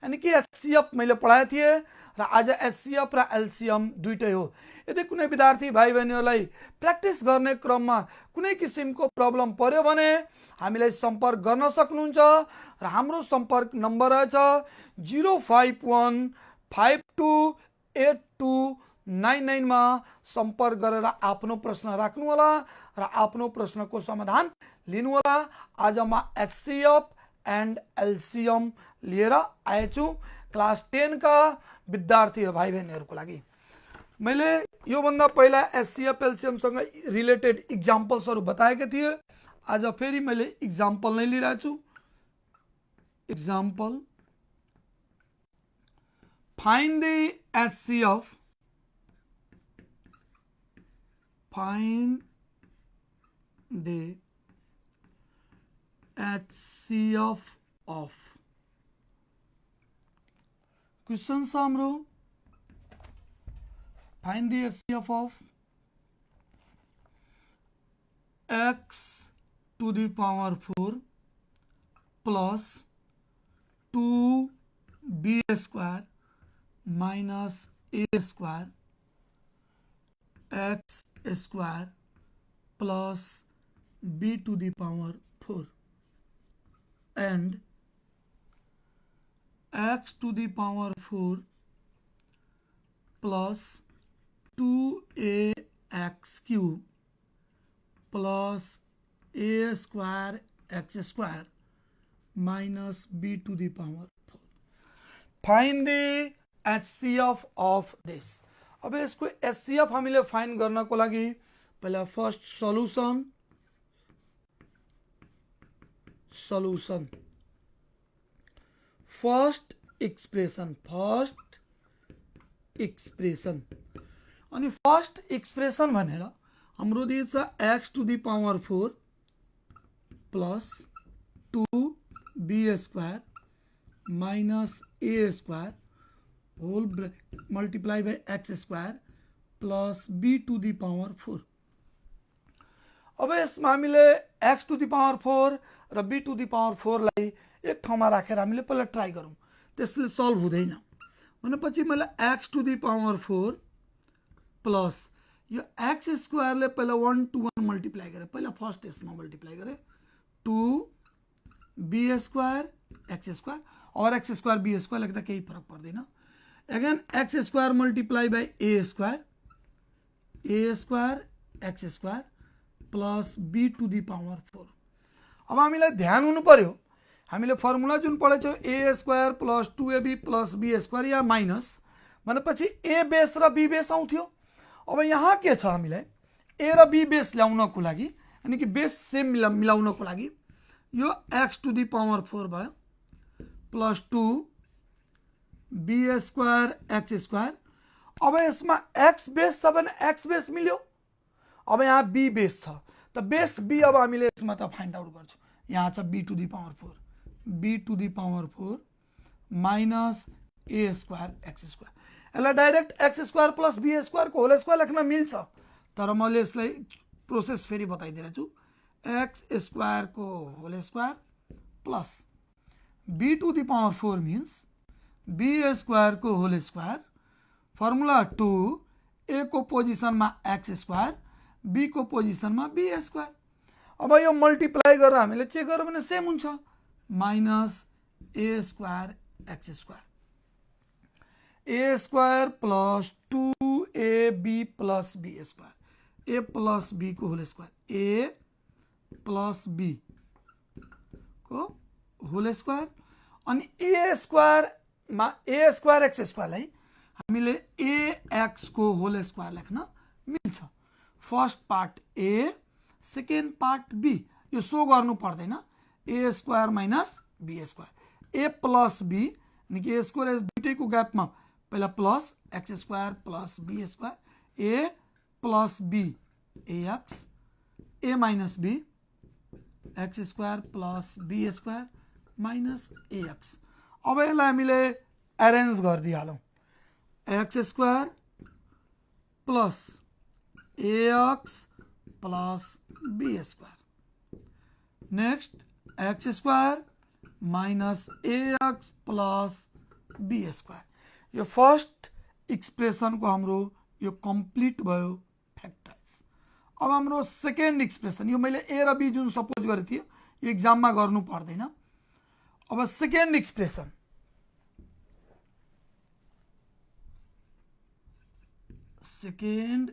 यानी कि एचसीएफ मैले पढाएको थिएँ र आज एचसीएफ र एलसीएम दुईटै हो। यदि कुनै विद्यार्थी भाइ बहिनीहरूलाई प्र्याक्टिस गर्ने क्रममा कुनै किसिमको प्रब्लम पर्यो भने हामीलाई सम्पर्क गर्न सक्नुहुन्छ र हाम्रो सम्पर्क नम्बर रहेछ 051528299 मा सम्पर्क गरेर आफ्नो प्रश्न राख्नु होला र आफ्नो प्रश्नको समाधान लिनु होला। आज म एचसीएफ एन्ड एलसीएम लिएर आएछु क्लास 10 का विद्यार्थी भाइ बहिनीहरूको लागि। मैले यो भन्दा पहिला एचसीएफ एलसीएम सँग रिलेटेड एक्जाम्पल्सहरु बताएका थिए। आज फेरि मैले एक्जाम्पल नै लिइरहेको छु। Example find the HCF of question छ हाम्रो find the HCF of x to the power 4 plus 2b square minus a square x square plus b to the power 4 and x to the power 4 plus 2ax cube plus a square x square minus b to the power 4. Find the HCF of this. अब यसको HCF हामीले find गर्नको लागि पहिला first solution first expression अनि first expression भनेर हाम्रो दिएको छ x to the power 4 plus 2b square minus a square whole multiply by x square plus b to the power 4. अब यसमा हामीले x to the power 4 र b to the power 4 लाई एक ठाउँमा राखेर हामीले पहिला ट्राई गरौँ। त्यसले सल्भ हुँदैन भनेपछि मैले x to the power 4 plus यो x स्क्वायर ले पहिला 1 to 1 मल्टिप्लाई गरे, पहिला फर्स्ट यसमा मल्टिप्लाई गरे 2b स्क्वायर x स्क्वायर और x स्क्वायर b स्क्वायर लेख्दा केही फरक पर्दैन। Again x square multiply by a square x square plus b to the power 4। अब हामीलाई ध्यान हुनु पर्यो, हामीले फर्मुला जुन पढेछौं a square plus 2ab plus b square या माइनस भनेपछि a बेस र b बेस आउँथ्यो। अब यहाँ के छ, हामीलाई a र b बेस ल्याउनको लागि यानी कि बेस सेम मिलाउनको लागि यो x टू दी पावर 4 भयो plus 2b square x square. अब यसमा x बेस छ भने x बेस मिल्यो। अब यहाँ b बेस छ त बेस b अब हामीले यसमा त फाइन्ड आउट गर्छौं। यहाँ छ b to the power 4 minus a square x square. यसलाई direct x square plus b square को होल स्क्वायर लेख्न मिल्छ, तर मैले यसलाई प्रोसेस फेरि बताइदिएको छु। x स्क्वायर को whole square plus b to the power 4 means b square को होल स्क्वायर फर्मुला 2 a को पोजिसन में x स्क्वायर b को पोजिसन में b स्क्वायर। अब यो मल्टिप्लाई गरेर हामीले चेक गर्यो भने सेम हुन्छ minus a square x square a square plus 2ab plus b square a plus b को whole square a plus b को होल स्क्वायर अनि a स्क्वायर x स्क्वायर लाई हामीले ax को होल स्क्वायर लेख्न मिल्छ। First part a second part b यो सो गर्नु पर्दैन, a square minus b square a plus b यानी कि a स्क्वायर दुईटैको ग्यापमा पहिला plus x square plus b square a plus b ax a minus b x square plus b square minus ax। अब यसलाई हामीले अरेन्ज गरिदिहालौं x square plus ax plus b square next x square minus ax plus be square. यो first एक्सप्रेसनको हाम्रो यो complete भयो factorise. अब हाम्रो सेकेन्ड एक्सप्रेसन, यो मैले ए र बी जुन सपोज गरेको थिएँ यो एक्जाममा गर्नु पर्दैन। अब सेकेन्ड एक्सप्रेसन, सेकेन्ड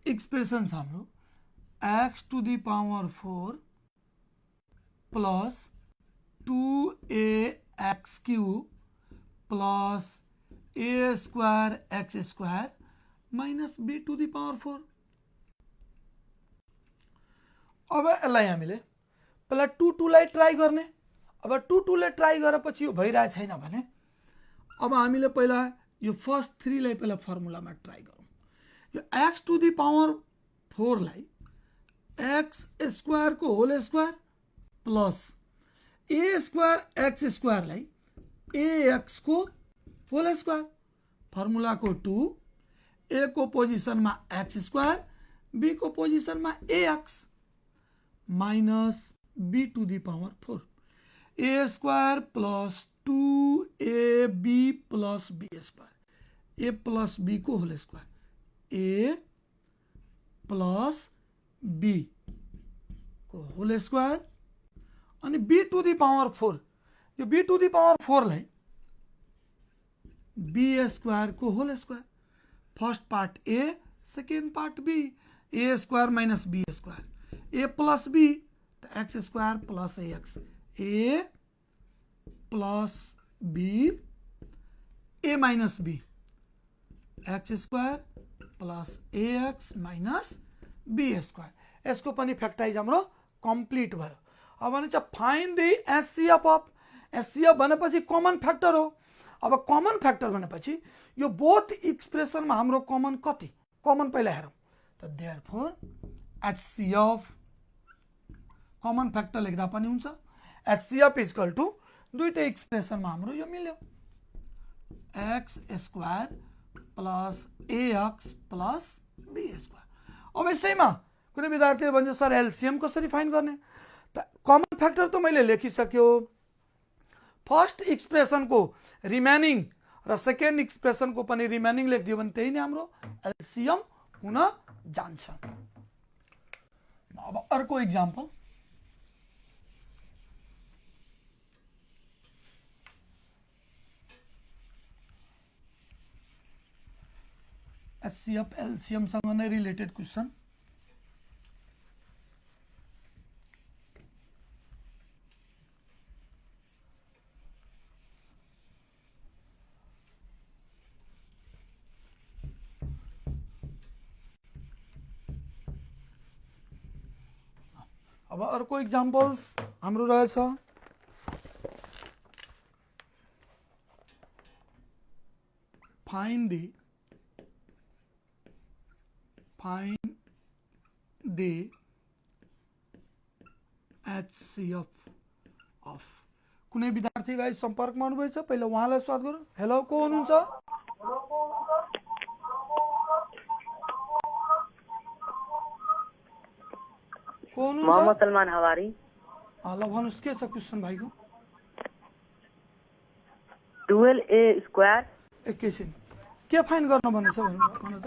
एक्सप्रेसन छ हाम्रो x to the power 4 plus 2ax cube plus a square x square minus b to the power 4। अब यसलाई हामीले पहिला 2 लाई ट्राई गर्ने। अब 2 लाई ट्राई गरेपछि यो भइरहेको छैन भने अब हामीले पहिला यो फर्स्ट 3 लाई पहिला फर्मुलामा ट्राई गरौँ। यो x to the power 4 लाई एक्स स्क्वायर को whole square plus a square x square लाई एक्स को होल स्क्वायर, फर्मुला को 2, ए को पोजिशन में एक्स स्क्वायर, बी को पोजिशन में x minus b to the power 4, a square plus 2ab plus be square, A plus b को whole square, ए plus b को whole square अनि b to the power 4। यो b to the power 4 लाई B square को whole square, first part A second part B, A square minus B square, A plus B X square plus X, A plus B A minus B X square plus A X minus B square. यसको पनि factorise हाम्रो complete भयो। अब भन्छ find the HCF of, HCF भनेपछि common factor हो। अब common factor भनेपछि यो बोथ एक्सप्रेसनमा हाम्रो कमन कति, कमन पहिला हेरौँ त। देयरफोर एचसीएफ कमन फ्याक्टर लेख्दा पनि हुन्छ, एचसीएफ इक्वल टु दुईटै एक्सप्रेसनमा हाम्रो यो मिल्यो, X square plus X plus be square. अब यसैमा कुनै विद्यार्थीले भन्छ सर एलसीएम कसरी फाइन्ड गर्ने, त कमन फ्याक्टर त मैले लेखिसक्यो। फर्स्ट एक्सप्रेसन को रिमेनिङ र सेकेन्ड एक्सप्रेसन को पनि रिमेनिङ लेखिदियो भने त्यही नै हाम्रो एलसीएम हुन जान्छ। अब अर्को एक्जाम्पल, एचसीएफ एलसीएम सँग नै रिलेटेड क्वेशन। अब अर्को एक्जाम्पल्स हाम्रो रहेछ फाइन्ड द एचसीएफ अफ। कुनै विद्यार्थी भाइ सम्पर्कमा हुनुभएछ, पहिला उहाँलाई स्वागत गरौँ। हेलो, को हुनुहुन्छ? को हुनुहुन्छ? मोहम्मद सलमान हवारी। ल भन्नुहोस्, के छ क्वेसन भाइको? 12a square. एकैछिन, के फाइन गर्न भनेछ भन्नु त?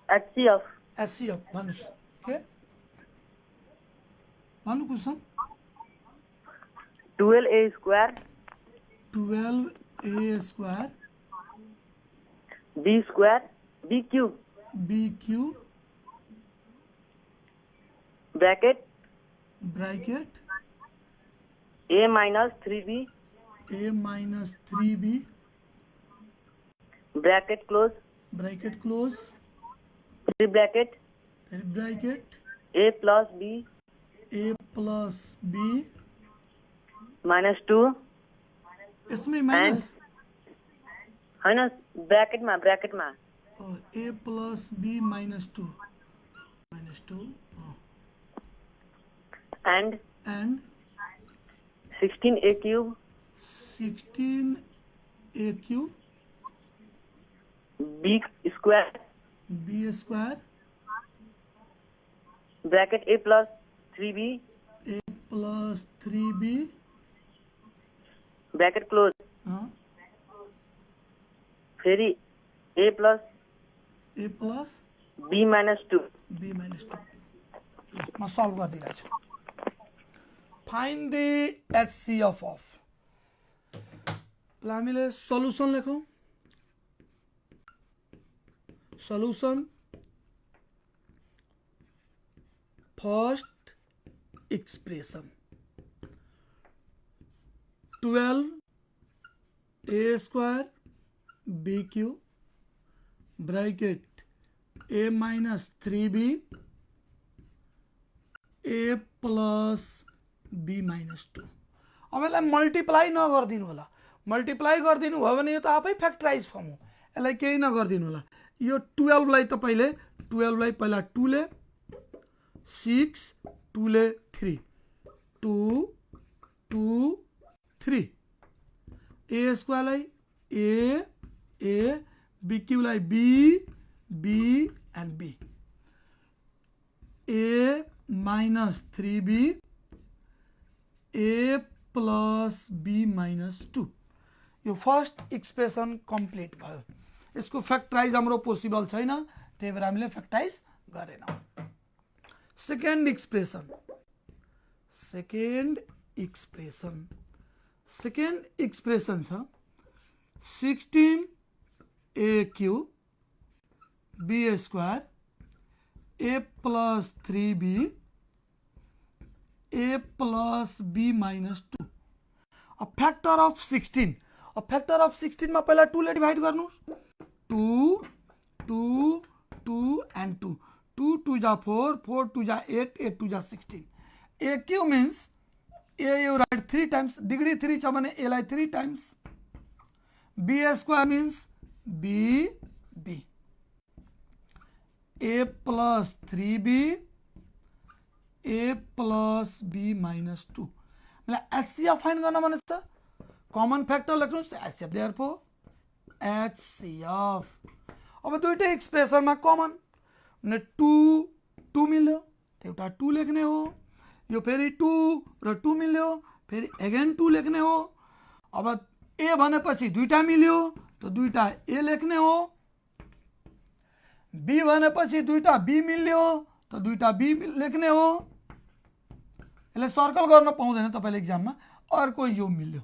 एचसीएफ। एचसीएफ भन्नुहोस्, के भन्नु question? 12a square 12a square b square b cube bracket a minus 3b bracket close 3 bracket a plus b minus 2 इसमें माइनस हैन ब्रैकेट में a plus b minus 2 and 16a cube b square bracket a plus 3b bracket close फेरि a plus a plus b minus 2 b minus 2 म solve गरिदिरहेको छु find the HCF of ल हामीले solution लेखौँ solution first expression 12 a square b cube bracket a minus 3b a plus b minus 2 अब यसलाई multiply नगरिदिनु होला मल्टिप्लाई गरिदिनु भयो भने यो त आफै फ्याक्टराइज फर्म हो यसलाई केही नगरिदिनु होला यो 12 लाई तपाईले 12 लाई पहिला 2 ले 6 2 ले 3 2 2 3 a स्क्वायर लाई a b क्यूब लाई b and b a minus 3b a plus b minus 2 यो फर्स्ट एक्सप्रेसन कम्प्लिट भयो यसको फ्याक्टराइज हाम्रो पोसिबल छैन त्यही भएर हामीले फ्याक्टराइज गरेनौं सेकेन्ड एक्सप्रेसन छ 16 a cube b square a plus 3b a plus b minus 2 a factor of 16 मा पहिला 2 ले डिवाइड गर्नु 2 2 2 and 2 2 2 जा 4 4 2 जा 8 8 2 जा 16 a cube means a you write 3 times degree 3 छ भने a लाई 3 times b square means b a plus 3b a plus b minus 2 मतलब HCF फाइन्ड गर्न भनेछ कमन फ्याक्टर लेख्नुस् HCF देयरफोर HCF अब दुईटै एक्सप्रेसनमा कमन भने 2 2 मिल्यो त्यो एउटा 2 लेख्ने हो यो फेरि 2 र 2 मिल्यो फेरि अगेन 2 लेख्ने हो अब a भनेपछि दुईटा मिल्यो त दुईटा a लेख्ने हो b भनेपछि दुईटा b मिल्यो त दुईटा b लेख्ने हो यसले सर्कल गर्न पाउँदैन तपाईले एक्जाममा अर्को यो मिल्यो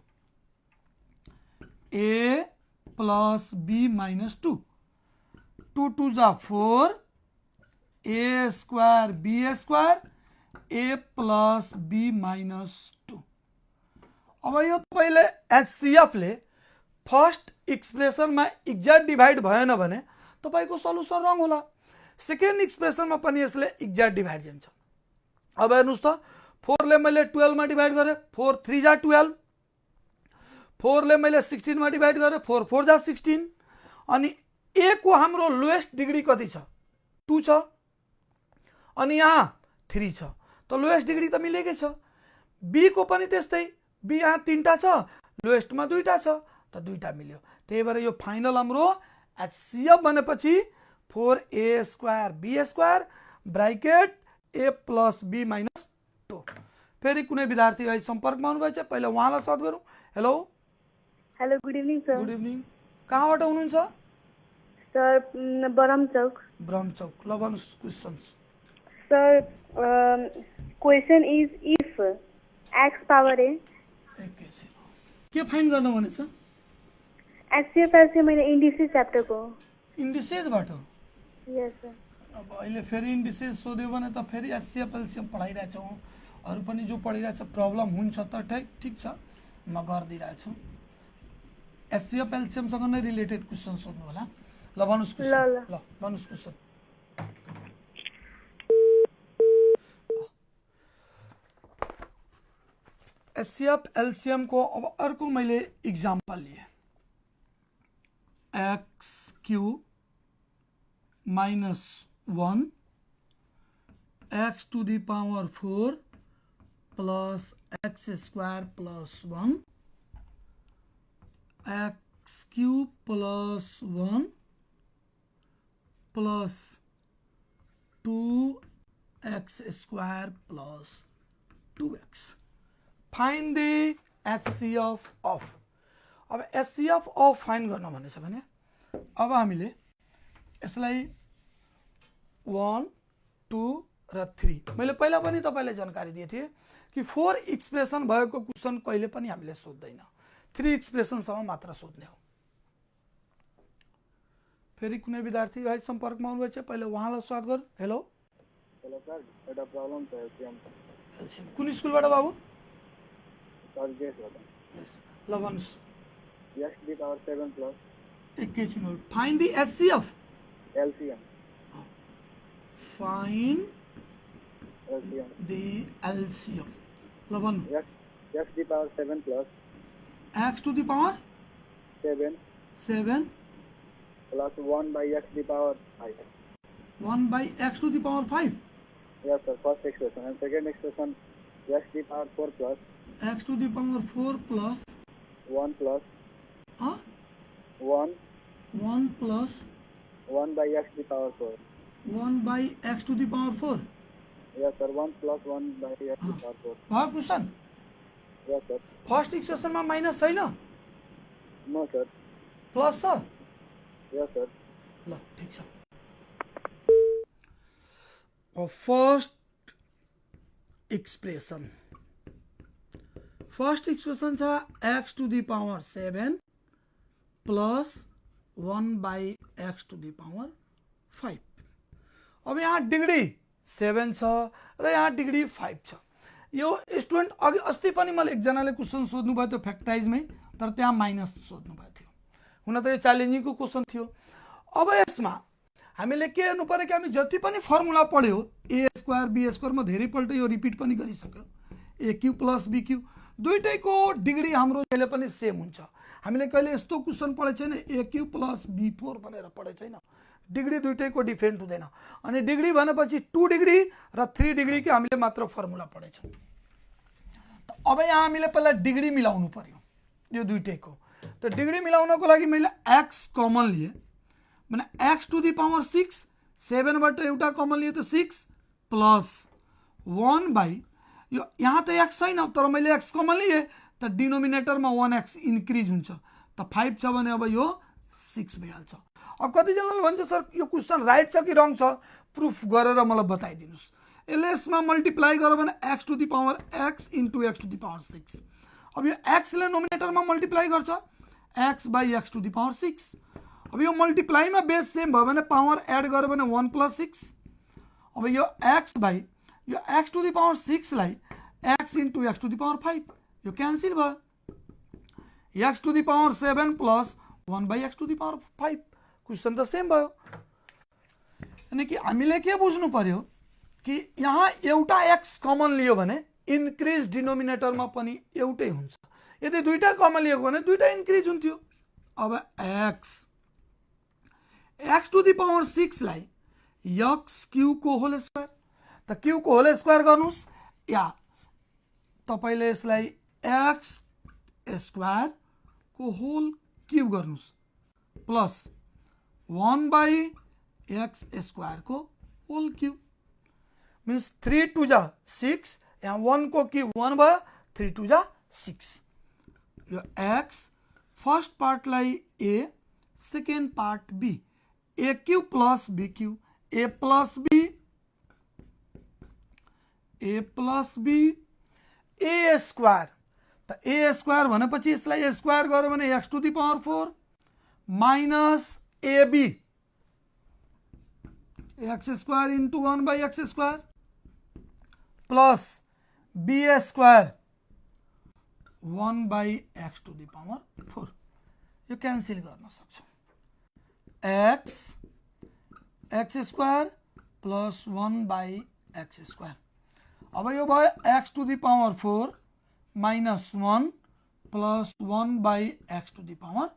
a plus b minus 2 2 2 जा 4 a square b square a plus b minus 2 अब यो तपाईले HCF ले फर्स्ट एक्सप्रेसनमा एक्ज्याक्ट डिवाइड भएन भने तपाईको सल्युसन रङ होला सेकेन्ड एक्सप्रेसनमा पनि यसले एक्ज्याक्ट डिवाइड दिन्छ अब हेर्नुस् त 4 ले मैले 12 मा डिवाइड गरे 4 3 जा 12 4 ले मैले 16 मा डिवाइड गरे 4 4 जा 16 अनि a को हाम्रो लोएस्ट डिग्री कति छ 2 छ अनि यहाँ 3 छ त लोएस्ट डिग्री त मिलेकै छ b को पनि त्यस्तै b यहाँ 3टा छ लोएस्ट मा 2टा छ त 2टा मिल्यो त्यही भएर यो फाइनल हाम्रो HCF भनेपछि 4a square b square bracket a plus b minus 2 फेरि कुनै विद्यार्थी भाइ सम्पर्कमा हुनुभएछ पहिला उहाँलाई स्वागत गरौँ hello hello good evening sir good evening कहाँबाट हुनुहुन्छ सर ब्रह्म चौक ल भन्नुस् questions sir question is if x power a के फाइन्ड गर्न भनेछ HCF LCM मैले इन्डिसेस च्याप्टरको इन्डिसेसबाट यस सर अब अहिले फेरि इन्डिसेस सोध्यो भने त फेरि HCF LCM पढाइरहेछौँ अरू पनि जो पढिरहेछ प्रब्लम हुन्छ त ठीक छ म गर्दिरहेछु HCF LCM सँग नै रिलेटेड क्वेशन सोध्नु होला ल भन्नुस् क्वेशन ल भन्नुस् क्वेशन HCF LCM को अब अर्को मैले एग्जाम्पल लिए x cube minus 1 x to the power 4 plus x square plus 1 x cube plus 1 plus 2x square plus 2x. Find the HCF of अब एचसीएफ अफ फाइन्ड गर्न भनेछ भने अब हामीले यसलाई 1 2 र 3 मैले पहिला पनि तपाईलाई जानकारी दिए थिए कि 4 एक्सप्रेसन भएको क्वेशन कहिले पनि हामीले सोध्दैन 3 एक्सप्रेसन सम्म मात्र सोध्ने हो। फेरि कुनै विद्यार्थी भाइ सम्पर्कमा आउनुभएको छ पहिला उहाँलाई स्वागत गरौँ। हेलो हेलो सर, एउटा प्रब्लम छ एलसीएम। कुन स्कुलबाट बाबु? सर गेसबाट। ल भन्नुस्। x to the power 7 plus एकैछिन हो। Find the HCF. LCM find LCM the LCM. ल भन्नु। x to the power 7 plus x to the power 7 7 plus 1 by x to the power 5. 1 by x to the power 5 Yes sir, first expression. And second expression, x to the power 4 plus x to the power 4 plus 1 plus 1 1 plus 1 by x to the power 4. 1 by x to the power 4 Yes sir, 1 plus 1 by x to the power 4. भयो question. Yes sir. First इक्वेसनमा minus छैन, No sir. Plus छ। Yes sir. ल ठीक छ। First expression छ x to the power 7 plus 1 by x to the power 5। अब यहाँ डिग्री 7 छ र यहाँ डिग्री 5 छ। यो स्टुडेन्ट अघि अस्ति पनि मैले एकजनाले क्वेसन सोध्नु भयो थियो फ्याक्टराइजमै, तर त्यहाँ माइनस सोध्नु भएको थियो। हुन त यो च्यालेन्जिङको क्वेसन थियो। अब यसमा हामीले के हेर्नु पर्यो कि हामी जति पनि फर्मुला पढ्यो ए स्क्वायर बी स्क्वायर म धेरैपल्ट यो रिपिट पनि गरिसक्यो। A Q plus be q दुईटैको डिग्री हाम्रो कहिले पनि सेम हुन्छ। हामीले कहिले यस्तो क्वेसन पढेको छैन ए क्यू प्लस बी 4 भनेर पढेको छैन। डिग्री दुईटैको डिफरेन्ट हुँदैन। अनि डिग्री भनेपछि 2 डिग्री र 3 डिग्रीको हामीले मात्र फर्मुला पढेछौँ। अब यहाँ हामीले पहिला डिग्री मिलाउनु पर्यो यो दुईटैको। त डिग्री मिलाउनको लागि मैले एक्स कमन लिए भने x to the power 6 7 बाट एउटा कमन लिए त 6 प्लस 1 बाई यो यहाँ त x छैन तर मैले x कमन लिए त डिनोमिनेटरमा 1x इन्क्रिज हुन्छ त 5 छ भने अब यो 6 भइहाल्छ। अब कतिजनाले भन्छ सर यो क्वेसन राइट छ कि रङ छ, प्रुफ गरेर मलाई बताइदिनुस्। यसले यसमा मल्टिप्लाई गर्यो भने x to the power x into x to the power 6। अब यो x ले नोमिनेटरमा मल्टिप्लाई गर्छ x by x to the power 6। अब यो मल्टिप्लाईमा बेस सेम भयो भने पावर एड गर्यो भने 1 प्लस 6। अब यो x बाई यो x टु द पावर 6 लाई x into x to the power 5 यो क्यान्सल भयो। x to the power 7 plus 1 by x to the power 5 question त सेम भयो। यानी कि हामीले के बुझ्नु पर्यो कि यहाँ एउटा x कमन लियो भने इन्क्रिज डिनोमिनेटरमा पनि एउटै हुन्छ। यदि दुईटा कमन लिएको भने दुईटा इन्क्रिज हुन्थ्यो। अब x टु द पावर 6 लाई x क्यू को होल स्क्वायर त क्यू को होल स्क्वायर गर्नुस् या तपाईले यसलाई x स्क्वायर को होल क्यूब गर्नुस् प्लस 1 बाई x स्क्वायर को होल क्यूब मीन्स 3 टू जा 6 यहाँ 1 को क्यूब 1 भयो 3 टू जा 6। यो x फर्स्ट पार्ट लाई a second part b A Q plus be Q A plus B A square त ए स्क्वायर भनेपछि यसलाई ए स्क्वायर गर्यो भने x to the power 4 minus A B X square into 1 by X square plus be square 1 by X to the power 4 यो cancel गर्न सक्छौं। X square plus 1 by X square अब यो भयो X to the power 4 minus 1 plus 1 by X to the power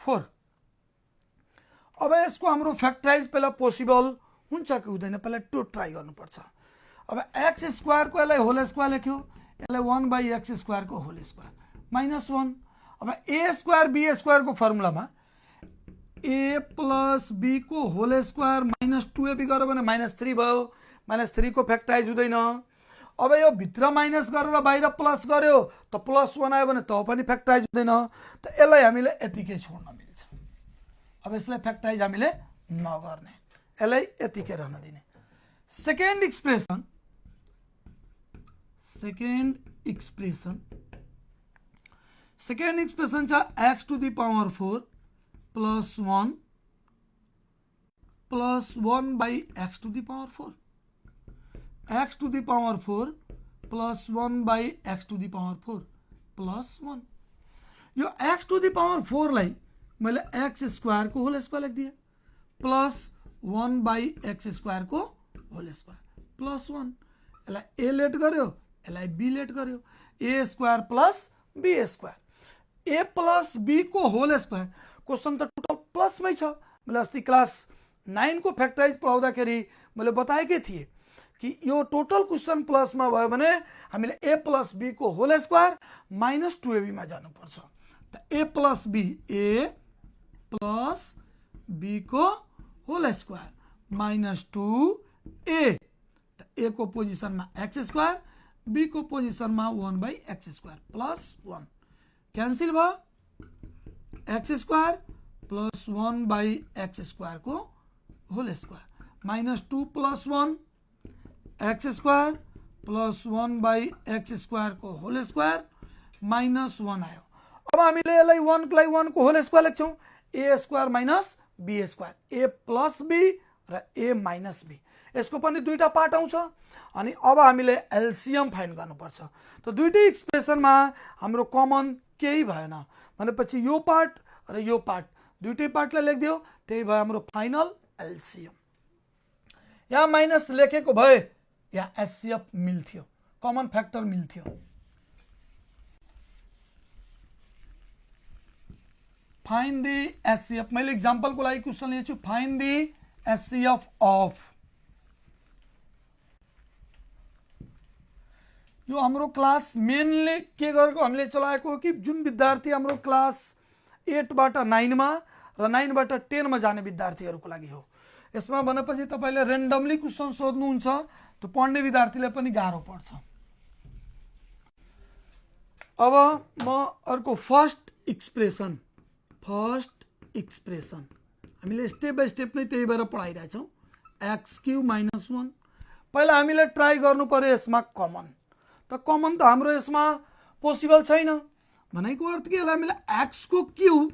4। अब यसको हाम्रो factorise पहिला पोसिबल हुन्छ कि हुँदैन पहिला टु ट्राई गर्नुपर्छ। अब एक्स स्क्वायर को यसलाई होल स्क्वायर लेख्यो यसलाई 1 बाई एक्स स्क्वायर को होल स्क्वायर माइनस 1। अब ए स्क्वायर बी स्क्वायर को फर्मुलामा ए प्लस बी को होल स्क्वायर माइनस 2ab गर्यो भने माइनस 3 भयो। माइनस 3 को फ्याक्टराइज हुँदैन। अब यो भित्र माइनस गरेर बाहिर प्लस गर्यो त +1 आयो भने त पनि फ्याक्टराइज हुँदैन, त यसलाई हामीले यतिकै छोड्न मिल्छ। अब यसलाई फ्याक्टराइज हामीले नगर्ने, यसलाई यतिकै रहन दिने। सेकेन्ड एक्सप्रेसन छ x to the power 4 plus 1 plus 1 by x to the power 4, x to the power 4 plus 1 by x to the power 4 plus 1। यो x to the power 4 लाई मैले x स्क्वायर को होल स्क्वायर लेख दिए plus 1 by x square को whole square plus 1। यसलाई a late गर्यो, यसलाई b लेट गर्यो, a square plus b square, a plus b को होल स्क्वायर। क्वेश्चन त टोटल प्लसमै छ। मैले अस्ति क्लास 9 को फ्याक्टराइज पढाउँदाखेरि मैले बताएकै थिएँ कि यो टोटल क्वेश्चन प्लसमा भयो भने हामीले a प्लस b को होल स्क्वायर माइनस 2ab मा जानुपर्छ। त a प्लस b को होल स्क्वायर माइनस 2a, त a को पोजिसनमा x स्क्वायर, b को पोजिसनमा 1 by x square plus 1 cancel भयो, x square plus 1 by x square को whole square minus 2 plus 1 x square plus 1 by x square को whole square minus 1 आयो। अब हामीले यसलाई 1 को होल स्क्वायर लेख्छौं, a square minus b square, a plus b र a माइनस b। यसको पनि दुईटा पार्ट आउँछ अनि अब हामीले एलसीएम फाइन्ड गर्नुपर्छ। त दुईटै एक्सप्रेसनमा हाम्रो कमन केही भएन भनेपछि यो पार्ट र यो पार्ट दुईटै पार्टलाई लेखिदियो, त्यही भयो हाम्रो फाइनल एलसीएम। यहाँ माइनस लेखेको भए यहाँ एचसीएफ मिल्थ्यो, कमन फ्याक्टर मिल्थ्यो। फाइन्ड द एचसीएफ, मैले एक्जाम्पलको लागि क्वेसन लिएछु, फाइन्ड द एचसीएफ अफ। यो हाम्रो क्लास मेनले के गरेको हामीले चलाएको हो कि जुन विद्यार्थी हाम्रो क्लास 8 बाट 9 मा र 9 बाट 10 मा जाने विद्यार्थीहरुको लागि हो। यसमा भनेपछि तपाईले रेन्डमली क्वेशन सोध्नुहुन्छ त पढ्ने विद्यार्थीले पनि गाह्रो पर्छ। अब म अर्को फर्स्ट एक्सप्रेसन हामीले स्टेप बाइ स्टेप नै त्यही भएर पढाइरहेछौं। x³ - 1 पहिला हामीले ट्राई गर्नु पर्यो यसमा कमन, त कमन त हाम्रो यसमा पोसिबल छैन भनेको अर्थ के होला, हामीले x को क्यूब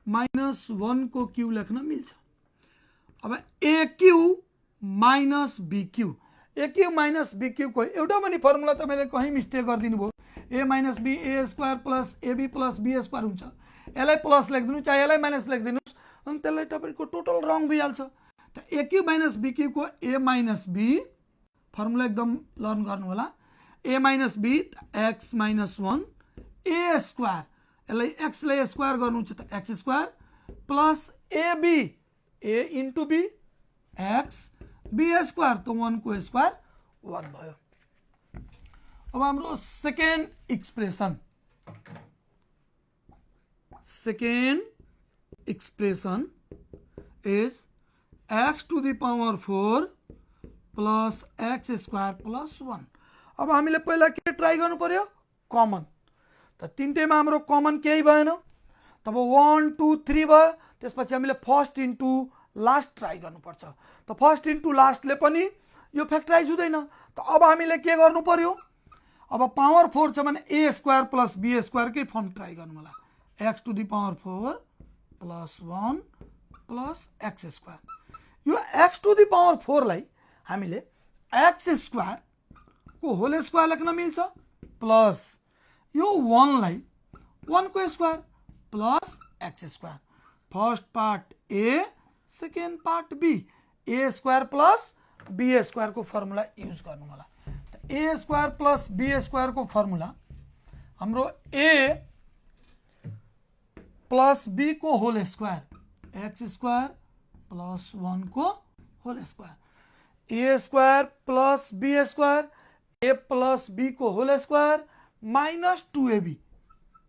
-1 को क्यूब लेख्न मिल्छ। अब a³ - b³ a³ को एउटा पनि फर्मुला तपाईले कहीं मिस्टेक गर्दिनु भो, a - b a square plus ab plus b square हुन्छ। यसलाई प्लस लेख्दिनु चाहे यसलाई माइनस लेख्दिनु अनि त्यसलाई तपाईको टोटल रङ भइहाल्छ। त a³ - b³ को a - b फर्मुला एकदम लर्न गर्नु होला, a - b x - 1 a square, यसलाई x लाई स्क्वायर गर्नुहुन्छ त x square plus ab a into b x b square, त 1 को स्क्वायर 1 भयो। अब हाम्रो second expression is x to the power 4 plus x square plus 1। अब हामीले पहिला के ट्राई गर्नु पर्यो, कमन। त तीनटैमा हाम्रो कमन केही भएन, तब 1 2 3 भयो, त्यसपछि हामीले फर्स्ट इन्टु लास्ट ट्राई गर्नुपर्छ। त फर्स्ट इन्टु लास्टले पनि यो फ्याक्टराइज हुँदैन, त अब हामीले के गर्नु पर्यो, अब पावर 4 छ भने a square plus b square कै फर्म ट्राई गर्नु होला, x to the power 4 plus 1 plus x square. यो x to the power 4 लाई हामीले x स्क्वायर को होल स्क्वायर लेख्न मिल्छ प्लस यो 1 लाई 1 को square plus x square. First part a, second part b, a square plus b square को फर्मुला युज गर्नु होला। a square plus b square को फर्मुला हाम्रो a प्लस b को whole square x square plus 1 को whole square, a square plus b square a plus b को whole square minus 2ab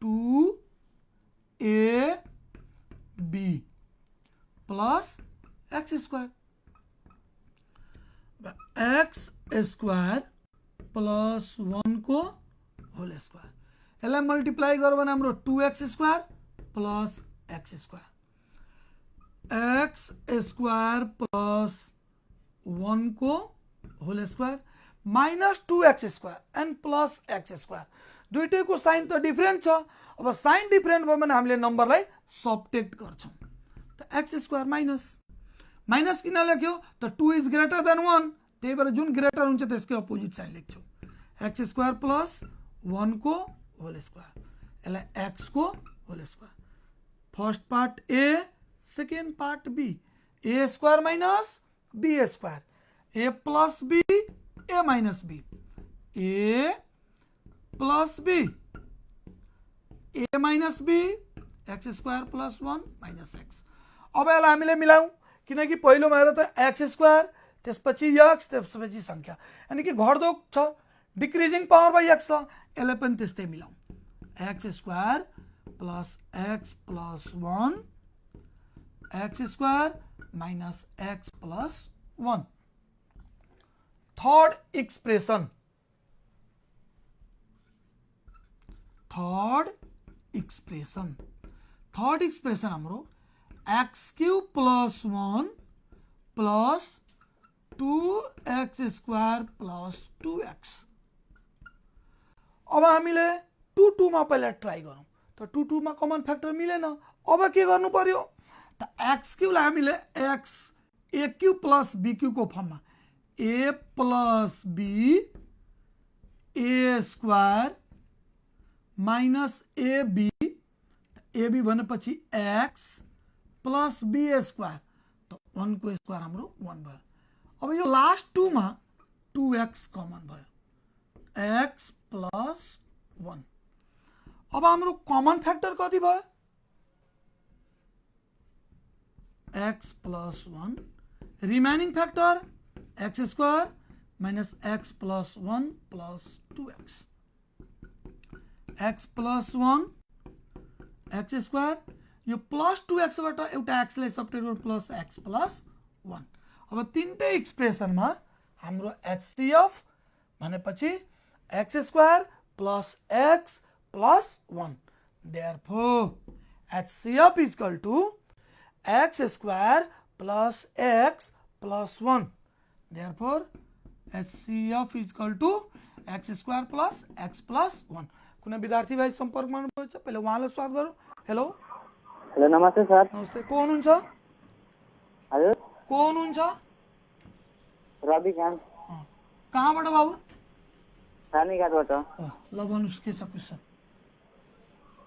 2ab plus x square. x square plus 1 को whole square यसलाई multiply गर्यो भने हाम्रो 2x square plus x square x square plus 1 को whole square minus 2x square and plus x square दुईटैको sign त different छ अब साइन डिफरेन्ट भयो भने हामीले नम्बरलाई सबट्रेक्ट गर्छौं त x स्क्वायर माइनस किन लेख्यो त 2 इज ग्रेटर देन 1 त्यही भएर जुन ग्रेटर हुन्छ त्यसकै अपोजिट साइन लेख्छौं x स्क्वायर प्लस 1 को होल स्क्वायर यसलाई x को whole square first part a second part b a square minus b square a plus b a minus b a plus b a minus b x square plus 1 minus x अब यसलाई हामीले मिलाऊ किनकि पहिलोमा हेर त x square त्यसपछि x त्यसपछि संख्या यानी कि घट्दो छ डिक्रिजिङ पावर बाइ x छ यसलाई पनि त्यस्तै मिलाऊ x square plus x plus 1 x square minus x plus 1 third expression हाम्रो x cube plus 1 plus 2x square plus 2x अब हामीले 2 मा पहिला ट्राई गरौँ त 2 मा कमन फ्याक्टर मिलेन अब के गर्नु पर्यो त x क्यूब लाई हामीले x a cube plus b cube को फर्ममा a plus b a square minus ab ab भनेपछि x प्लस b स्क्वायर त 1 को स्क्वायर हाम्रो 1 भयो अब यो लास्ट 2 मा 2x कमन भयो x प्लस 1 अब हाम्रो कमन फ्याक्टर कति भयो x plus 1 remaining factor x square minus x plus 1 plus 2x x plus 1 x square यो प्लस 2x बाट एउटा x लाई सबट्रेक्ट गर्नु प्लस x प्लस 1 अब तीनटै एक्सप्रेसनमा हाम्रो HCF भनेपछि x square plus x plus 1 therefore HCF is equal to x square plus x plus 1 therefore HCF is equal to x square plus x plus 1 कुनै विद्यार्थी भाइ सम्पर्कमा हुनुहुन्छ पहिले उहाँलाई स्वागत गरौँ हेलो हेलो नमस्ते सर नमस्ते को हुनुहुन्छ हजुर को हुनुहुन्छ रवि खान कहाँबाट बाबु रानीघाटबाट ल भन्नुस् के छ क्वेशन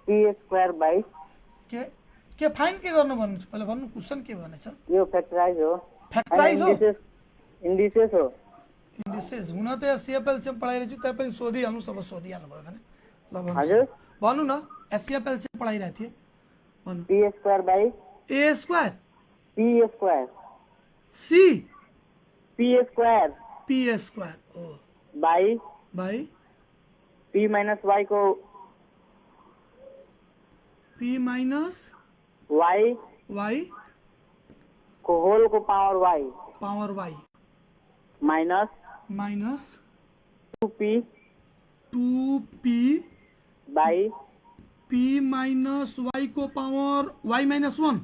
p² के फाइन के गर्नु भन्नु पहिले भन्नु क्वेशन के भनेछ यो फ्याक्टराइज हो फ्याक्टराइज हो इन्डिसेस हो इन्डिसेस हुन त एससीएफएलसीएम पढाइरहेछु त्यही पनि सोधिहाल्नु सब सोधिहाल्नु भयो भने ल भन्नु हजुर भन्नु न एससीएफएलसीएम पढाइरहेको थिए भन्नु p² a square p² c p² p square o by p minus y को p माइनस y y को होल को power y minus minus 2p by p minus y को पावर y माइनस 1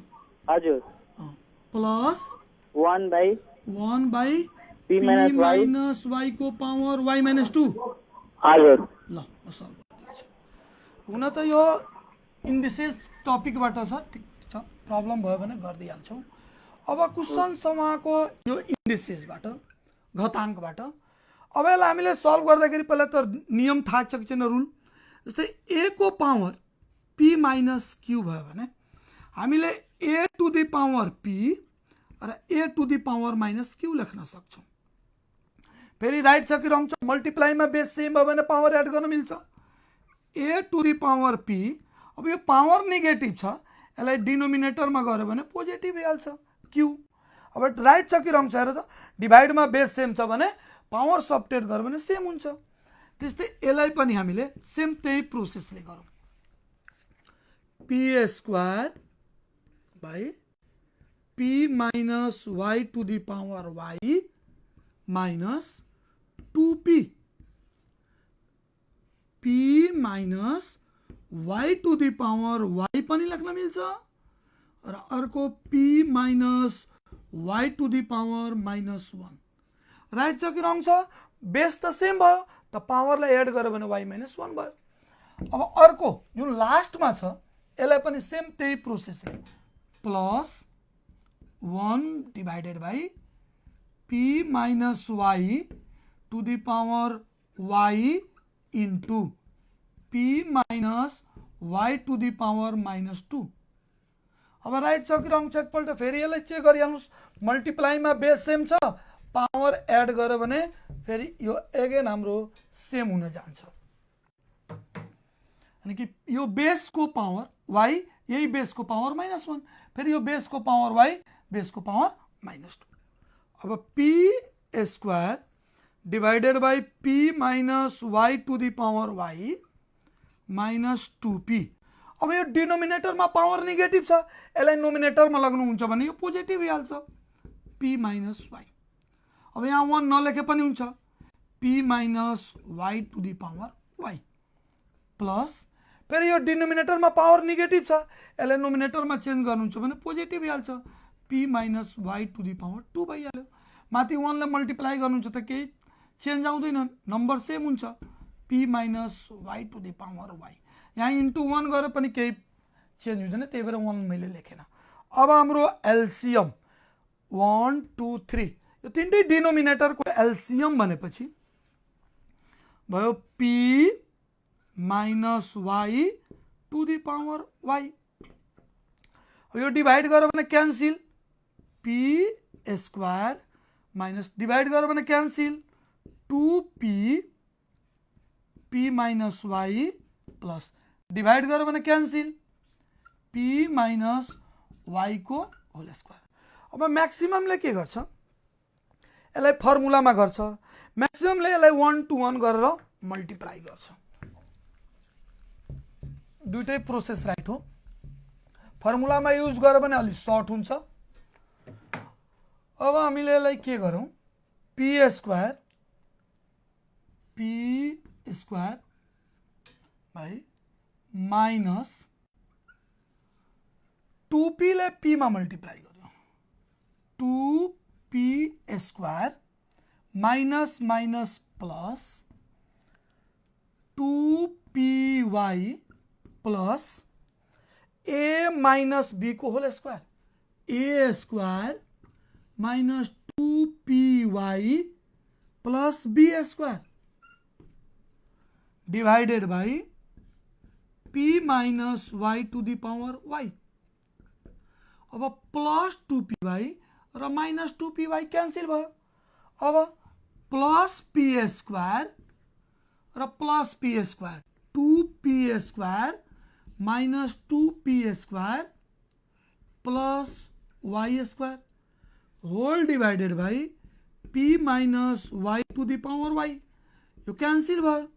हजुर plus 1 by p minus y को power y minus 2 हजुर ल म solve गरिदिन्छु हुन त यो इन्डिसेस टपिकबाट छ ठिक छ प्रब्लम भयो भने गरिदिइहाल्छौँ अब क्वेसन समाको यो इन्डिसेसबाट घाताङ्कबाट अब यसलाई हामीले सल्भ गर्दाखेरि पहिला त नियम थाहा छ कि छैन रुल जस्तै a को पावर p माइनस q भयो भने हामीले a to the power p र a to the power minus q लेख्न सक्छौँ फेरि राइट छ कि रङ छ मल्टिप्लाईमा बेस सेम भयो भने पावर एड गर्न मिल्छ a to the power p अब यो पावर नेगेटिभ छ यसलाई डिनोमिनेटरमा गऱ्यो भने पोजिटिभ भइहाल्छ q अब राइट छ कि रङ छ हेर त डिभाइडमा बेस सेम छ भने पावर सबट्रेक्ट गर्यो भने सेम हुन्छ त्यस्तै यसलाई पनि हामीले सेम त्यही प्रोसेसले गरौँ p² by p minus y to the power y minus 2p p minus y to the power y पनि लेख्न मिल्छ र अर्को p minus y to the power -1 right छ कि रङ छ बेस त सेम भयो त पावरलाई एड गर्यो भने y -1 भयो अब अर्को जुन लास्टमा छ यसलाई पनि सेम त्यही प्रोसेसले plus 1 divided by p minus y to the power y into p minus y to the power -2 अब राइट छ कि रङ छ एकपल्ट फेरि यसलाई चेक गरिहाल्नुस् मल्टिप्लाईमा बेस सेम छ पावर एड गर्यो भने फेरि यो अगेन हाम्रो सेम हुन जान्छ अनि कि यो बेसको पावर y यही बेसको पावर -1 फेरि यो बेसको पावर y बेसको पावर -2 अब p square divided by p minus y to the power y -2p अब यो डिनोमिनेटरमा पावर नेगेटिभ छ यसलाई नोमिनेटरमा लाग्नुहुन्छ भने यो पोजिटिभ भइहाल्छ p माइनस y अब यहाँ 1 नलेखे पनि हुन्छ p minus y to the power y plus फेरि यो डिनोमिनेटरमा पावर नेगेटिभ छ यसलाई नोमिनेटरमा चेन्ज गर्नुहुन्छ भने पोजिटिभ भइहाल्छ p minus y to the power 2 भइहाल्यो माथि 1 लाई मल्टिप्लाई गर्नुहुन्छ त केही चेन्ज आउँदैन नम्बर सेम हुन्छ p minus y to the power y यहाँ इन्टु 1 गरेर पनि केही चेन्ज हुँदैन त्यही भएर 1 मैले लेखेन अब हाम्रो एलसीएम 1 2 3 यो तीनटै डिनोमिनेटरको एलसीएम भनेपछि भयो p minus y to the power y यो डिवाइड गर्यो भने cancel p square minus divide गर्यो भने cancel 2p p minus y plus divide गर्यो भने क्यान्सिल p माइनस y को होल स्क्वायर अब म्याक्सिममले के गर्छ यसलाई फर्मुलामा गर्छ म्याक्सिममले यसलाई 1 to 1 गरेर मल्टिप्लाई गर्छ दुईटै प्रोसेस राइट हो फर्मुलामा युज गर्यो भने अलि सर्ट हुन्छ अब हामीले यसलाई के गरौँ p square by minus 2p ले p मा मल्टिप्लाई गर्यो 2p square minus minus plus 2py plus a minus b को whole square a square minus 2py plus b square divided by p minus y to the power y अब plus 2py र minus 2py cancel भयो अब plus p square र plus p square 2p square minus 2p square plus y square whole divided by p minus y to the power y यो cancel भयो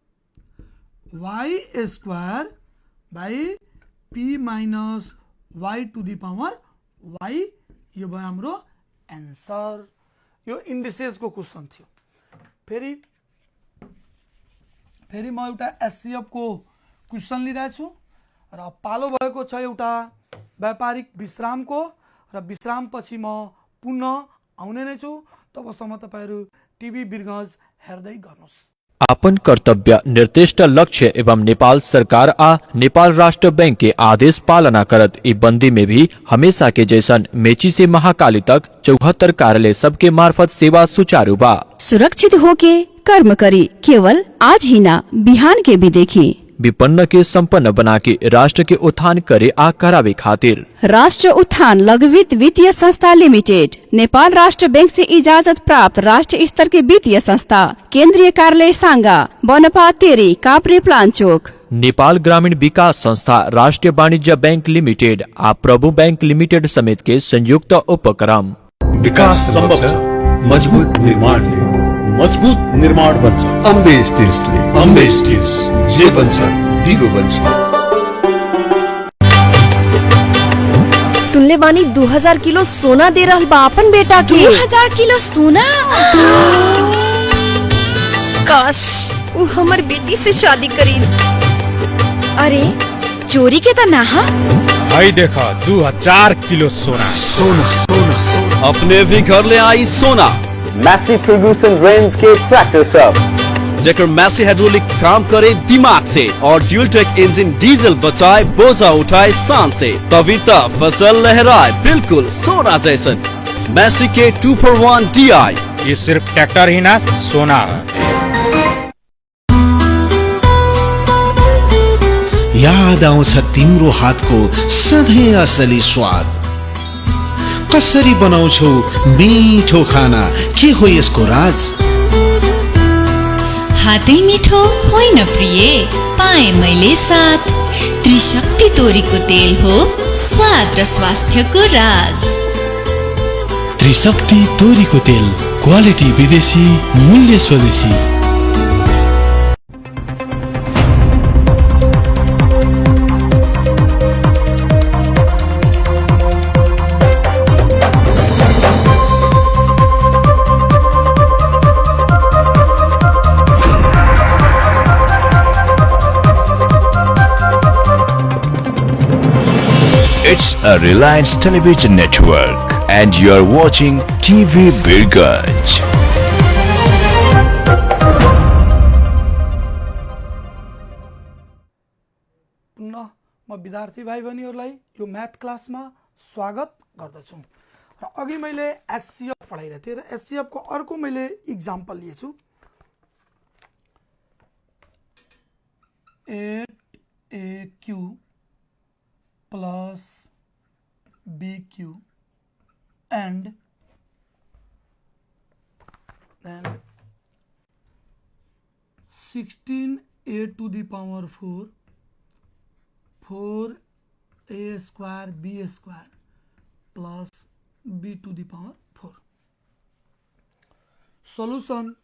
y square by p minus y to the power y यो भयो हाम्रो answer यो indices को question थियो फेरि म एउटा एससीएफ को क्वेशन लिइरहेको छु र पालो भएको छ एउटा व्यापारिक विश्रामको र विश्राम पछि म पुनः आउने नै छु तबसम्म तपाईहरु टिभी बिरगंज हेर्दै गर्नुस् आपन कर्तव्य निर्दिष्ट लक्ष्य एवं नेपाल सरकार आ नेपाल राष्ट्र बैंक के आदेश पालना करत ई बंदी में भी हमेशा के जैसन मेची से महाकाली तक 74 कार्यालय सबके मार्फत सेवा सुचारू बा सुरक्षित होके कर्म करी केवल आज ही ना बिहान के भी देखी विपन्न के संपन्न बना के राष्ट्र के उत्थान करे आ करावे खातिर राष्ट्र उत्थान लघुवित्त वित्तीय संस्था लिमिटेड नेपाल राष्ट्र बैंक से इजाजत प्राप्त राष्ट्रीय स्तर के वित्तीय संस्था केंद्रीय कार्यालय सांगा बनपा तेरी काप्रे प्लान्चोक नेपाल ग्रामीण विकास संस्था राष्ट्रीय वाणिज्य बैंक लिमिटेड आ प्रभु बैंक लिमिटेड समेत के संयुक्त उपक्रम विकास संभव छ मजबूत निर्माणले मजबूत निर्माण बन्छ अम्बे स्टिल्सले अम्बे स्टिल्स जे बन्छ दिगो बन्छ सुनले बानी 2000 किलो सोना दे रहल बा अपन बेटा के 2000 किलो सोना काश वो हमार बेटी से शादी करी। अरे चोरी के ता ना हा? भाई देखा 2000 किलो सोना। अपने भी घर ले आई सोना। मैसी फर्गूसन रेंज के ट्रैक्टर सब जेकर मैसी हाइड्रोलिक काम करे दिमाग से और ड्यूल टेक इंजन डीजल बचाए बोझा उठाए शान से, तभी तक फसल लहराए बिल्कुल सोना जैसन। मैसी के 2-for-1 DI। ये सिर्फ ट्रैक्टर ही ना सोना है। याद आउँछ तिम्रो हातको सधैँ असली स्वाद। कसरी बनाउँछौ मिठो खाना, के हो यसको राज? हातै मिठो होइन प्रिय, पाएँ मैले साथ। त्रिशक्ति तोरीको तेल हो स्वाद र स्वास्थ्यको राज। त्रिशक्ति तोरीको तेल, क्वालिटी विदेशी, मूल्य स्वदेशी। It's a Reliance Television Network and you are watching TV Birganj. पुनः म विद्यार्थी भाइ बहिनीहरूलाई यो म्याथ क्लासमा स्वागत गर्दछु। र अघि मैले एचसीएफ पढाइरहेको थिएँ र एचसीएफ को अर्को मैले example लिएछु। 8AQ plus BQ and then 16A to the power 4 4A square B square plus B to the power 4. Solution.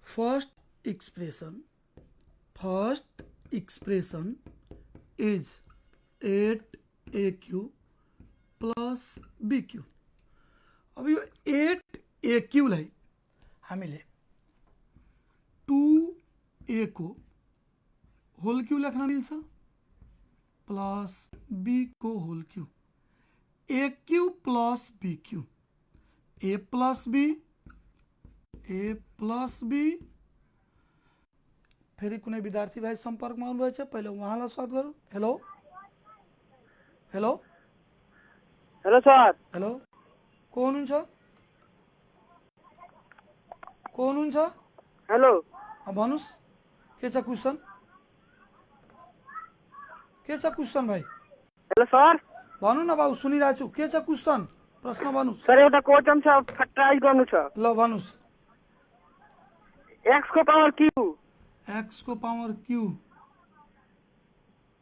First expression is 8AQ plus BQ. अब यो 8AQ लाई हामीले 2A को होल क्यू लेख्न मिल्छ प्लस B को whole cube, AQ plus BQ, A plus B। फेरि कुनै विद्यार्थी भाइ सम्पर्कमा आउनुभएछ, पहिले उहाँलाई स्वागत गरौँ। Hello hello hello sir. Hello, को हुनुहुन्छ? हेलो भन्नुहोस्, के छ क्वेसन? भाइ? Hello sir. भन्नु न बाबु, सुनिरहेको छु। के छ क्वेसन? प्रश्न भन्नुहोस्। सर एउटा क्वेसन छ, फैक्टराइज गर्नु छ। ल भन्नुहोस्। x को power q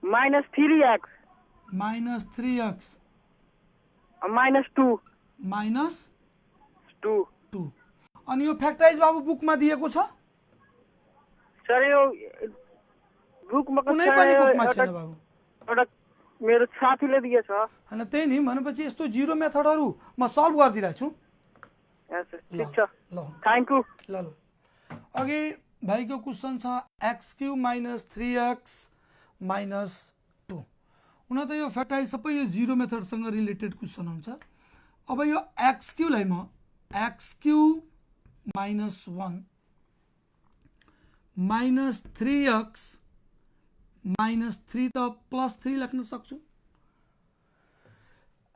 minus 3x minus 3x minus 2 अनि यो फ्याक्टराइज बाबु बुकमा दिएको छ? सर यो बुकमा कुनै पनि बुकमा छैन बाबु। एउटा मेरो साथीले दिएछ। हैन त्यही नि, भनेपछि यस्तो जिरो मेथडहरु म सल्भ गरिदिरहेको छु। ठीक छ, ल थ्यांक यू। ल अघि भाइको क्वेसन छ x cube minus 3x minus 2। हुन त यो फ्याक्टराइज सबै यो जिरो मेथडसँग रिलेटेड क्वेसन हुन्छ। अब यो x क्यूब लाई म x cube minus 1 minus 3x minus 3 त प्लस 3 लेख्न सक्छु।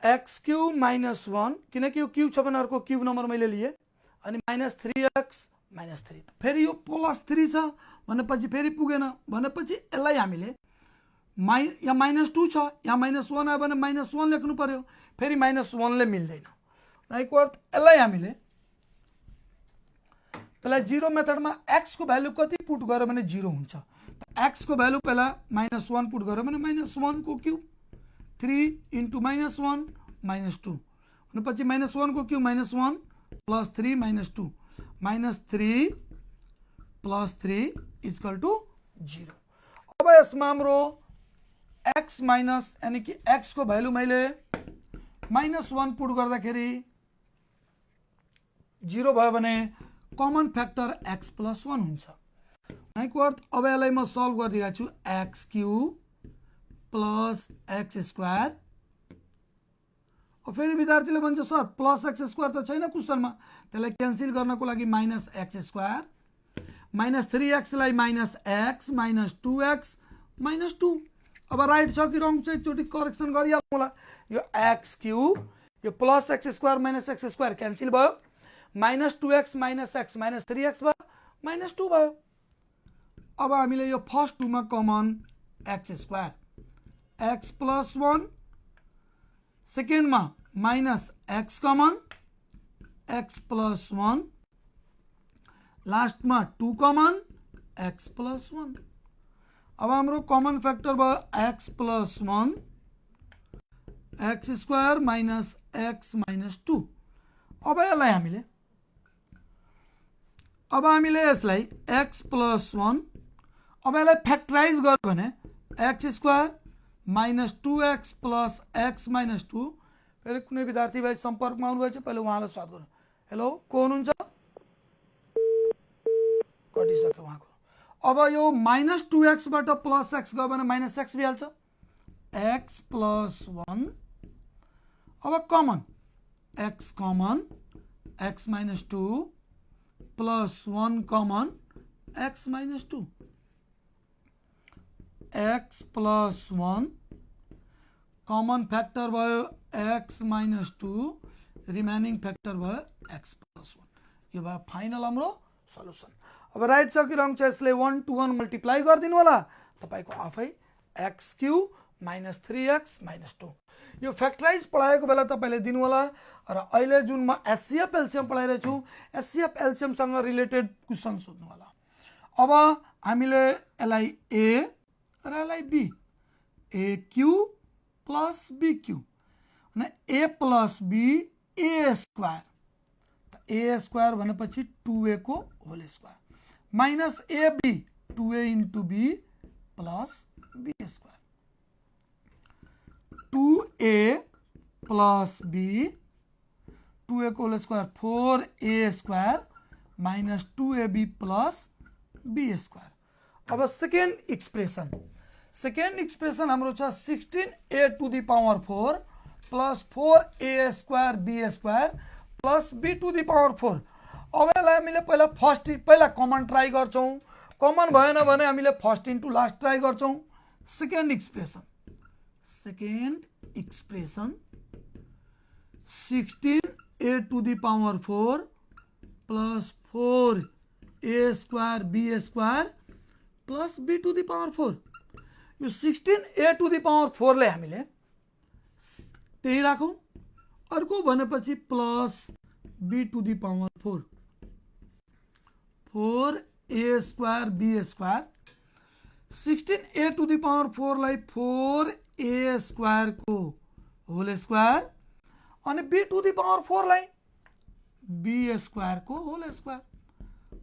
x क्यूब माइनस 1 किनकि यो क्यूब छ भने अर्को क्यूब नम्बर मैले लिए, अनि माइनस 3x माइनस 3 फेरि यो प्लस 3 छ भनेपछि फेरि पुगेन, भनेपछि यसलाई हामीले यहाँ माइनस 2 छ, यहाँ माइनस 1 आयो भने माइनस 1 लेख्नु पर्यो। फेरि माइनस 1 ले मिल्दैन। लाइक अर्थ यसलाई हामीले पहिला जिरो मेथडमा x को भ्यालु कति पुट गर्यो भने 0 हुन्छ। x को भ्यालु पहिला माइनस 1 पुट गर्यो भने माइनस 1 को क्यूब 3 इन्टु माइनस 1 माइनस 2 भनेपछि माइनस 1 को cube minus 1 plus 3 minus 2 minus 3 plus 3 equal to 0। अब यसमा हाम्रो x माइनस यानी कि x को भ्यालु मैले माइनस 1 पुट गर्दाखेरि 0 भयो भने कमन फ्याक्टर x + 1 हुन्छ भनेको अर्थ। अब यसलाई म सल्भ गरिदिएको छु x³ + x²। फेरि विद्यार्थीले भन्छ सर प्लस x² त छैन क्वेसनमा, त्यसलाई क्यान्सल गर्नको लागि -x², -3x लाई -x -2x -2। अब राइट छ कि रङ चाहिँ एकचोटि करेक्सन गरिहालौँ होला। यो x³ यो प्लस x² -x² क्यान्सल भयो, -2x -x -3x भयो, -2 भयो। अब हामीले यो फर्स्ट टुमा कमन x², x + 1, सेकेन्डमा -x कमन, x + 1, लास्टमा 2 कमन, x + 1। अब हाम्रो कमन फ्याक्टर भयो x + 1, x² - x -2। अब हामीले यसलाई x + 1, अब यसलाई फ्याक्टराइज गर्यो भने x² - 2x + x -2। फेरि कुनै विद्यार्थी भाइ सम्पर्कमा आउनुभएछ, पहिले उहाँलाई स्वागत गरौँ। हेलो, को हुनुहुन्छ? कटिसक्यो उहाँको। अब यो -2x बाट +x गयो भने -x भइहाल्छ, x + 1। अब common x common, x -2 + 1 common, x -2, x + 1 common factor भयो x -2, रिमेनिङ फ्याक्टर भयो x + 1। यो भयो फाइनल हाम्रो सल्युसन। अब राइट छ कि रङ छ यसले 1 to 1 मल्टिप्लाई गरिदिनु होला तपाईको आफै x³ - 3x -2। यो फ्याक्टराइज पढाएको बेला तपाईले दिनु होला र अहिले जुन म एचसीएफ एलसीएम पढाइरहेको छु एचसीएफ एलसीएम सँग रिलेटेड क्वेशन सोध्नु होला। अब हामीले यसलाई a र यसलाई b, aq + bq भने a + b a², a² भनेपछि 2a को whole square -ab 2a × b + b², 2a + b 2a को whole square 4a² - 2ab + b²। अब सेकेन्ड एक्सप्रेसन हाम्रो छ 16a to the power 4 + 4a² b² + b to the power 4। अब यसलाई हामीले पहिला कमन ट्राई गर्छौं, कमन भएन भने हामीले फर्स्ट इन्टु लास्ट ट्राई गर्छौं। Second expression 16a to the power 4 + 4a² b² + b to the power 4। यो 16a to the power 4 लाई हामीले त्यही राखौं, अर्को भनेपछि plus b to the power 4, 4a² b²। 16a to the power 4 लाई 4a² को होल स्क्वायर अनि b to the power 4 लाई b² को whole square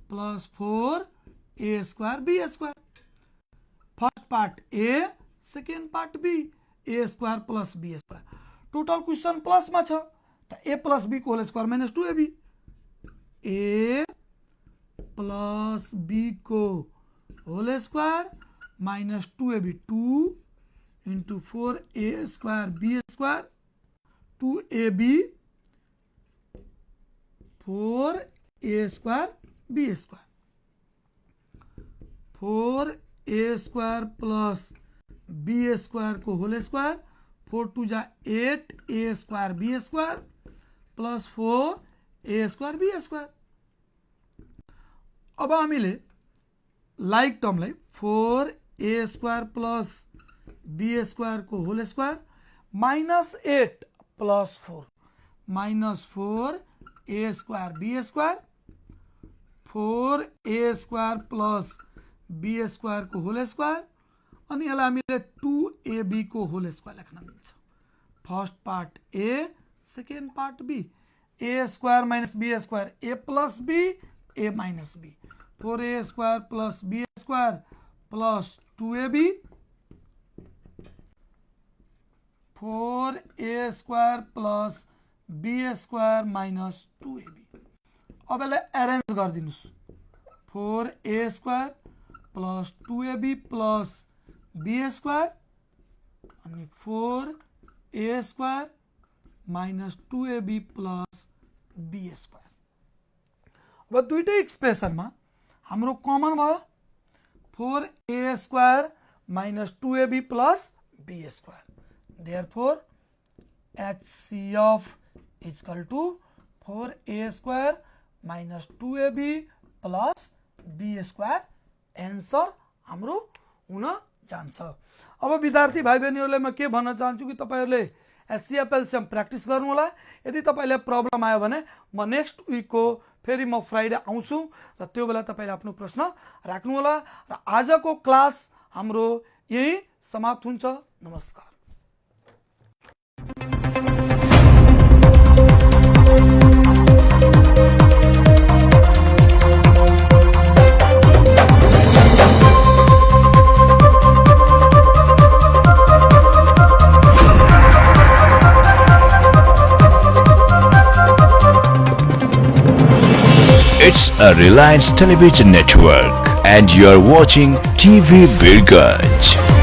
plus 4a² b²। First part a, second part b, a² + b²। Total question plus में छ त a + b को whole square -2ab, a + b को whole square -2ab, 2 × 4a² b², 2ab 4a² b², 4a² + b² को whole square 4 2 जा 8a² b² + 4a² b²। अब हामीले like टर्मलाई 4a² + b² को whole square -8 + 4 -4a² b², 4a² + b² को whole square अनि यसलाई हामीले 2ab को होल स्क्वायर लेख्न मिल्छ। First part a, second part b, a² - b² a + b a - b, 4a² + b² + 2ab, 4a² + b² - 2ab। अब यसलाई arrange गरिदिनुस् 4a² plus 2ab plus b² अनि 4a² minus 2ab plus b²। अब दुईटै एक्सप्रेसनमा हाम्रो common भयो 4a² minus 2ab plus b²। Therefore HCF is equal to 4a² minus 2ab plus b² answer हाम्रो हुन जान्छ। अब विद्यार्थी भाइ बहिनीहरूलाई म के भन्न चाहन्छु कि तपाईँहरूले एचसीएफ एलसीएम प्र्याक्टिस गर्नु होला। यदि तपाईँलाई प्रब्लम आयो भने म नेक्स्ट विकको फेरि म फ्राइडे आउँछु र त्यो बेला तपाईँले आफ्नो प्रश्न राख्नु होला। र आजको क्लास हाम्रो यही समाप्त हुन्छ। नमस्कार। It's a Reliance Television Network and you are watching TV Birganj.